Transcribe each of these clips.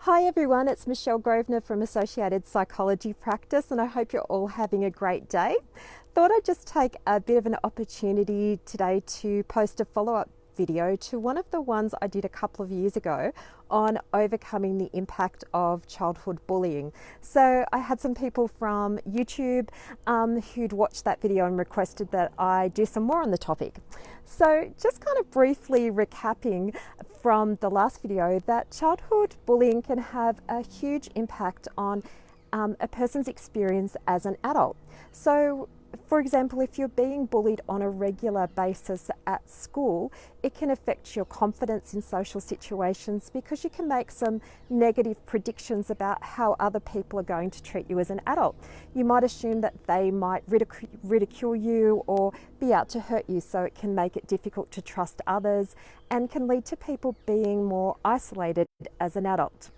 Hi everyone, it's Michelle Grosvenor from Associated Psychology Practice, and I hope you're all having a great day. Thought I'd just take a bit of an opportunity today to post a follow-up video to one of the ones I did a couple of years ago on overcoming the impact of childhood bullying. So I had some people from YouTube who'd watched that video and requested that I do some more on the topic. So just kind of briefly recapping from the last video, that childhood bullying can have a huge impact on a person's experience as an adult. So for example, if you're being bullied on a regular basis at school, it can affect your confidence in social situations because you can make some negative predictions about how other people are going to treat you as an adult. You might assume that they might ridicule you or be out to hurt you, so it can make it difficult to trust others and can lead to people being more isolated as an adult.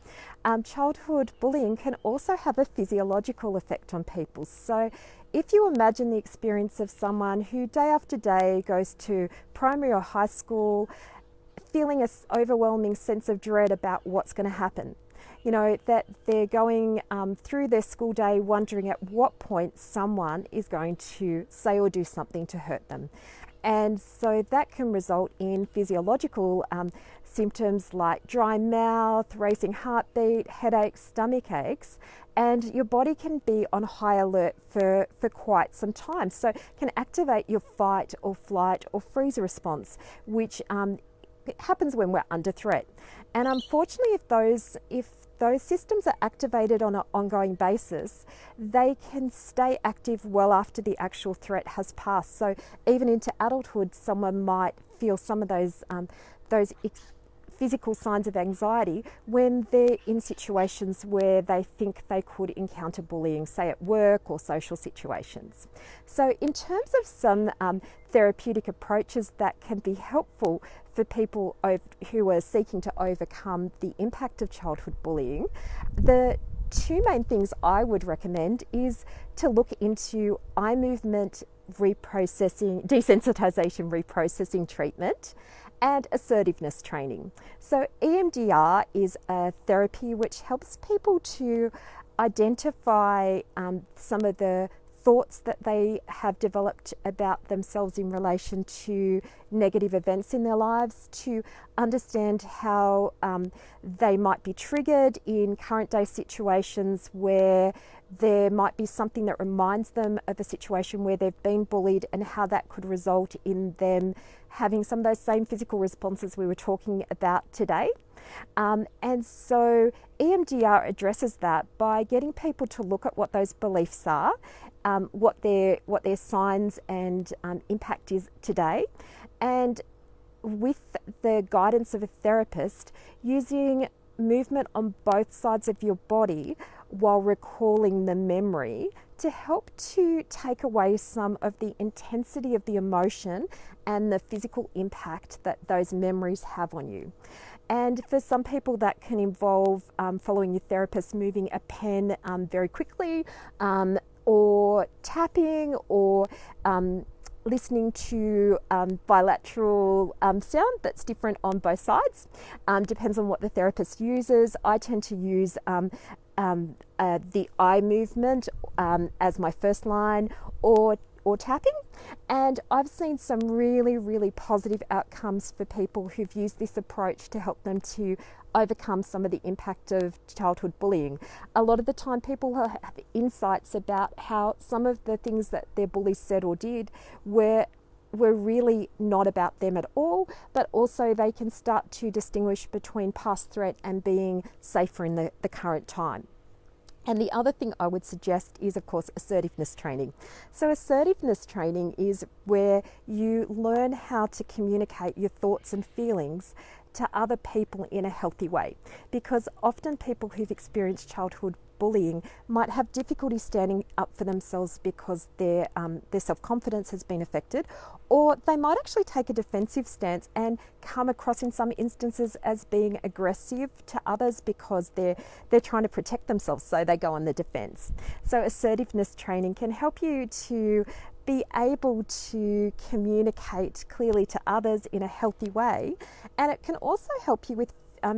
Childhood bullying can also have a physiological effect on people. So if you imagine the experience of someone who day after day goes to primary or high school feeling an overwhelming sense of dread about what's going to happen, you know, that they're going through their school day wondering at what point someone is going to say or do something to hurt them. And so that can result in physiological symptoms like dry mouth, racing heartbeat, headaches, stomach aches, and your body can be on high alert for quite some time. So it can activate your fight or flight or freeze response, which happens when we're under threat. And unfortunately, if those systems are activated on an ongoing basis, they can stay active well after the actual threat has passed. So even into adulthood, someone might feel some of those physical signs of anxiety when they're in situations where they think they could encounter bullying, say at work or social situations. So in terms of some therapeutic approaches that can be helpful for people who are seeking to overcome the impact of childhood bullying, the two main things I would recommend is to look into eye movement reprocessing, desensitization reprocessing treatment, and assertiveness training. So EMDR is a therapy which helps people to identify some of the thoughts that they have developed about themselves in relation to negative events in their lives, to understand how they might be triggered in current day situations where there might be something that reminds them of a situation where they've been bullied, and how that could result in them having some of those same physical responses we were talking about today. And so EMDR addresses that by getting people to look at what those beliefs are, what their signs and impact is today, and with the guidance of a therapist, using movement on both sides of your body while recalling the memory to help to take away some of the intensity of the emotion and the physical impact that those memories have on you. And for some people that can involve following your therapist moving a pen very quickly, or tapping, or listening to bilateral sound that's different on both sides. Depends on what the therapist uses. I tend to use the eye movement as my first line, or tapping, and I've seen some really positive outcomes for people who've used this approach to help them to overcome some of the impact of childhood bullying. A lot of the time people have insights about how some of the things that their bullies said or did were really not about them at all, but also they can start to distinguish between past threat and being safer in the current time. And the other thing I would suggest is, of course, assertiveness training. So assertiveness training is where you learn how to communicate your thoughts and feelings to other people in a healthy way, because often people who've experienced childhood bullying might have difficulty standing up for themselves because their self-confidence has been affected, or they might actually take a defensive stance and come across in some instances as being aggressive to others because they're trying to protect themselves, so they go on the defense. So assertiveness training can help you to be able to communicate clearly to others in a healthy way, and it can also help you with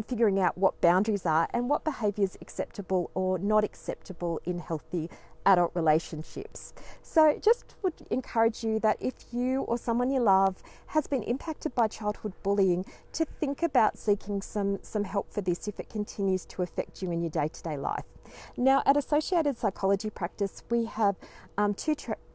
figuring out what boundaries are and what behaviours acceptable or not acceptable in healthy adult relationships. So just would encourage you that if you or someone you love has been impacted by childhood bullying, to think about seeking some help for this if it continues to affect you in your day-to-day life. Now, at Associated Psychology Practice, we have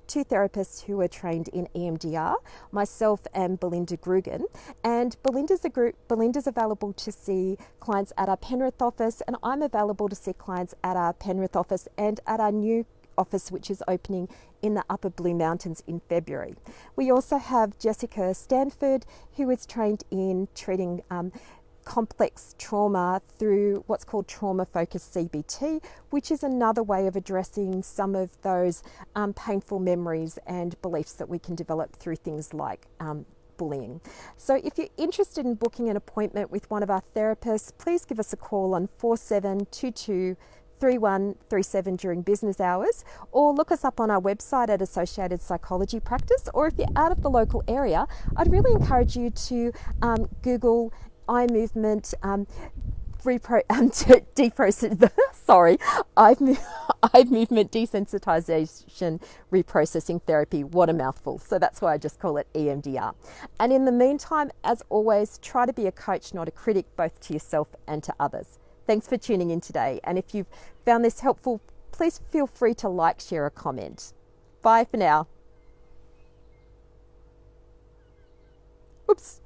two therapists who are trained in EMDR, myself and Belinda Grugan. And Belinda's available to see clients at our Penrith office, and I'm available to see clients at our Penrith office and at our new office, which is opening in the Upper Blue Mountains in February. We also have Jessica Stanford, who is trained in treating complex trauma through what's called trauma-focused CBT, which is another way of addressing some of those painful memories and beliefs that we can develop through things like bullying. So if you're interested in booking an appointment with one of our therapists, please give us a call on 4722-3137 during business hours, or look us up on our website at Associated Psychology Practice. Or if you're out of the local area, I'd really encourage you to Google eye movement eye movement desensitization reprocessing therapy. What a mouthful. So that's why I just call it EMDR. And in the meantime, as always, try to be a coach, not a critic, both to yourself and to others. Thanks for tuning in today. And if you've found this helpful, please feel free to like, share, or comment. Bye for now. Oops.